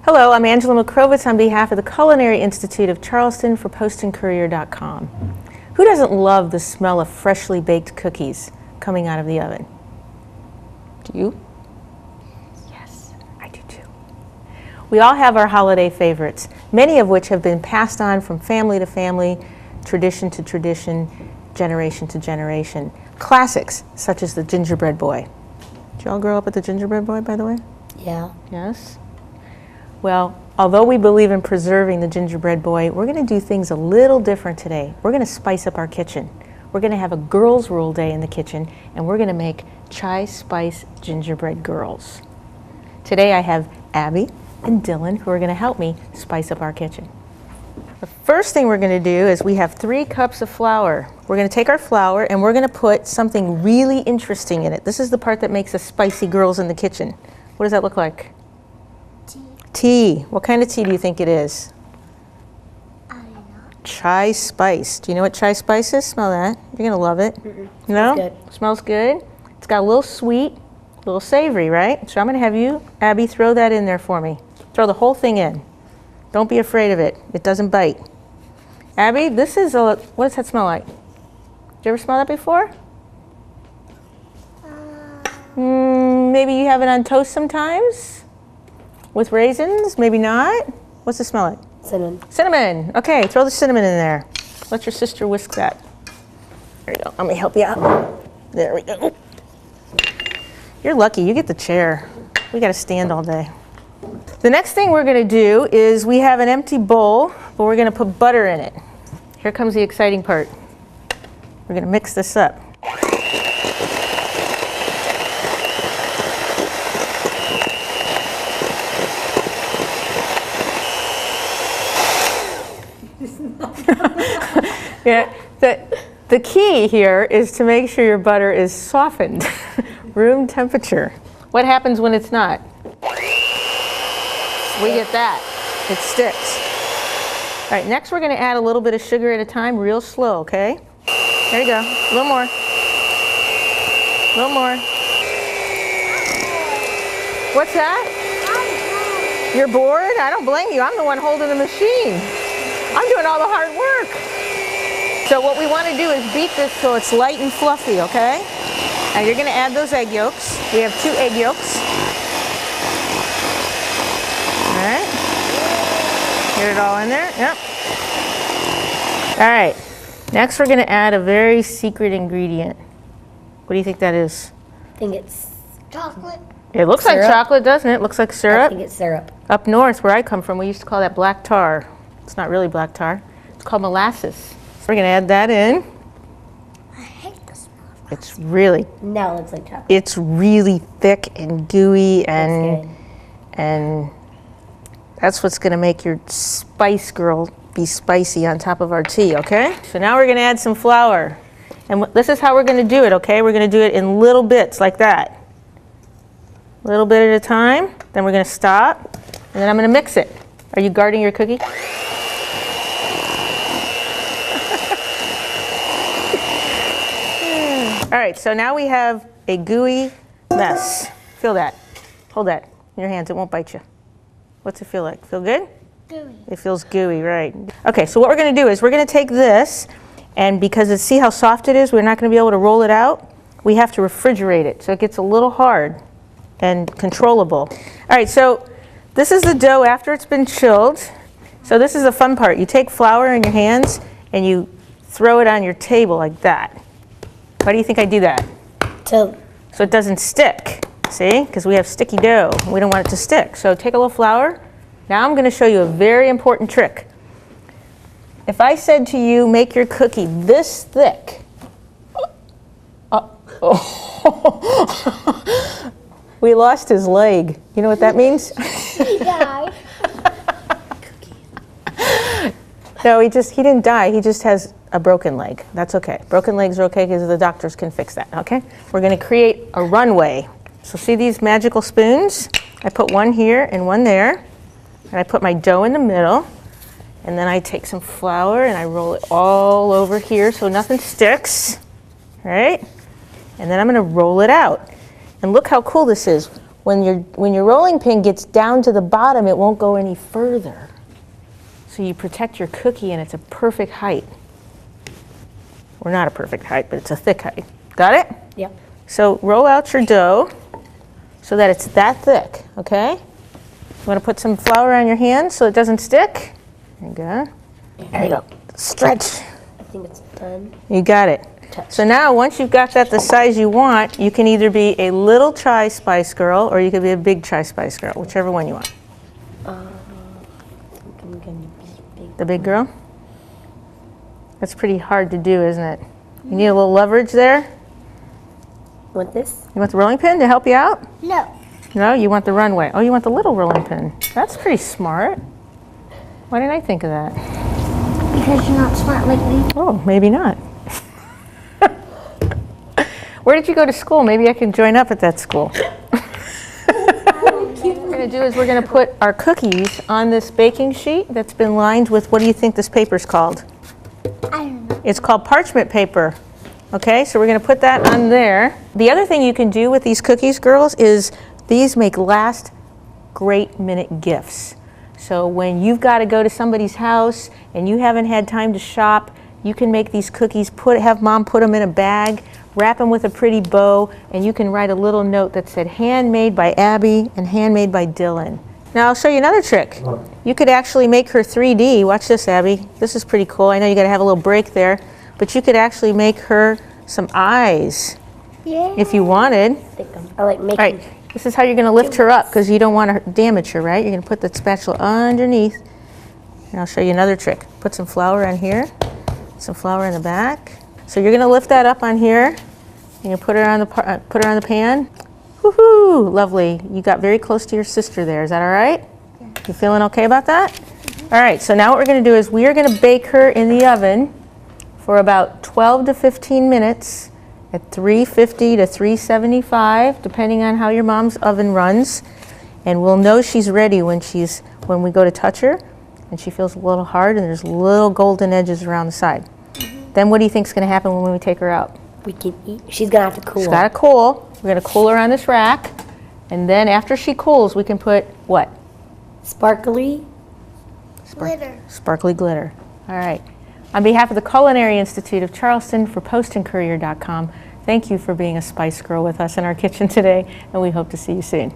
Hello, I'm Angela McCrovitz on behalf of the Culinary Institute of Charleston for PostandCourier.com. Who doesn't love the smell of freshly baked cookies coming out of the oven? Do you? Yes, I do too. We all have our holiday favorites, many of which have been passed on from family to family, tradition to tradition, generation to generation. Classics, such as the gingerbread boy. Did you all grow up with the gingerbread boy, by the way? Yeah. Yes? Well, although we believe in preserving the gingerbread boy, we're going to do things a little different today. We're going to spice up our kitchen. We're going to have a girls' rule day in the kitchen, and we're going to make chai spice gingerbread girls. Today I have Abby and Dylan who are going to help me spice up our kitchen. The first thing we're going to do is we have 3 cups of flour. We're going to take our flour and we're going to put something really interesting in it. This is the part that makes us spicy girls in the kitchen. What does that look like? Tea. What kind of tea do you think it is? I don't know. Chai spice. Do you know what chai spice is? Smell that. You're going to love it. No? Smells good. Smells good. It's got a little sweet, a little savory, right? So I'm going to have you, Abby, throw that in there for me. Throw the whole thing in. Don't be afraid of it. It doesn't bite. Abby, this is a, what does that smell like? Did you ever smell that before? Maybe you have it on toast sometimes? With raisins? Maybe not? What's it smell like? Cinnamon. Cinnamon. Okay, throw the cinnamon in there. Let your sister whisk that. There you go. Let me help you out. There we go. You're lucky. You get the chair. We got to stand all day. The next thing we're going to do is we have an empty bowl, but we're going to put butter in it. Here comes the exciting part. We're going to mix this up. Yeah, the key here is to make sure your butter is softened, room temperature. What happens when it's not? We get that. It sticks. All right, next we're going to add a little bit of sugar at a time, real slow, okay? There you go. A little more. A little more. What's that? You're bored? I don't blame you. I'm the one holding the machine. I'm doing all the hard work. So what we want to do is beat this so it's light and fluffy, okay? Now you're going to add those egg yolks. We have 2 egg yolks. All right. Get it all in there. Yep. All right. Next we're going to add a very secret ingredient. What do you think that is? I think it's chocolate. It looks like chocolate, doesn't it? It looks like syrup. I think it's syrup. Up north, where I come from, we used to call that black tar. It's not really black tar. It's called molasses. So we're going to add that in. I hate the smell of molasses. It's really... Now it looks like chocolate. It's really thick and gooey, That's and that's what's going to make your spice girl be spicy on top of our tea, okay? So now we're going to add some flour. And this is how we're going to do it, okay? We're going to do it in little bits like that. A little bit at a time. Then we're going to stop, and then I'm going to mix it. Are you guarding your cookie? All right, so now we have a gooey mess. Feel that. Hold that in your hands. It won't bite you. What's it feel like? Feel good? Gooey. It feels gooey, right. Okay, so what we're going to do is we're going to take this, and because see how soft it is, we're not going to be able to roll it out. We have to refrigerate it, so it gets a little hard and controllable. All right, so this is the dough after it's been chilled. So this is the fun part. You take flour in your hands, and you throw it on your table like that. Why do you think I do that? So it doesn't stick, see? Because we have sticky dough. We don't want it to stick. So take a little flour. Now I'm going to show you a very important trick. If I said to you, make your cookie this thick. We lost his leg. You know what that means? He died. No, he didn't die. He just has a broken leg. That's okay. Broken legs are okay because the doctors can fix that, okay? We're going to create a runway. So see these magical spoons? I put one here and one there. And I put my dough in the middle. And then I take some flour and I roll it all over here so nothing sticks. Right? And then I'm going to roll it out. And look how cool this is. when your rolling pin gets down to the bottom, it won't go any further. So you protect your cookie and it's a perfect height. Or not a perfect height, but it's a thick height. Got it? Yep. So roll out your dough so that it's that thick, okay? You want to put some flour on your hand so it doesn't stick? There you go. There you go. Stretch. I think it's done. You got it. So now once you've got that the size you want, you can either be a little chai spice girl or you could be a big chai spice girl, whichever one you want. The big girl? That's pretty hard to do, isn't it? You need a little leverage there? Want this? You want the rolling pin to help you out? No. No, you want the runway. Oh, you want the little rolling pin. That's pretty smart. Why didn't I think of that? Because you're not smart like me. Oh, maybe not. Where did you go to school? Maybe I can join up at that school. What we're going to do is we're going to put our cookies on this baking sheet that's been lined with, what do you think this paper's called? I don't know. It's called parchment paper. Okay, so we're going to put that on there. The other thing you can do with these cookies, girls, is these make last great minute gifts. So when you've got to go to somebody's house and you haven't had time to shop, you can make these cookies, have mom put them in a bag, wrap them with a pretty bow, and you can write a little note that said handmade by Abby and handmade by Dylan. Now I'll show you another trick. You could actually make her 3D. Watch this, Abby. This is pretty cool. I know you got to have a little break there, but you could actually make her some eyes if you wanted. I like making. All right, this is how you're going to lift her up because you don't want to damage her, right? You're going to put the spatula underneath. And I'll show you another trick. Put some flour on here, some flour in the back. So you're going to lift that up on here, and you put her on the pan. Woohoo! Lovely. You got very close to your sister there. Is that all right? Yeah. You feeling okay about that? Mm-hmm. All right. So now what we're going to do is we are going to bake her in the oven for about 12 to 15 minutes at 350 to 375, depending on how your mom's oven runs. And we'll know she's ready when we go to touch her, and she feels a little hard, and there's little golden edges around the side. Then what do you think is going to happen when we take her out? We can eat. She's going to have to cool. She's got to cool. We're going to cool her on this rack. And then after she cools, we can put what? Sparkly Glitter. Sparkly glitter. All right. On behalf of the Culinary Institute of Charleston for postandcourier.com, thank you for being a spice girl with us in our kitchen today, and we hope to see you soon.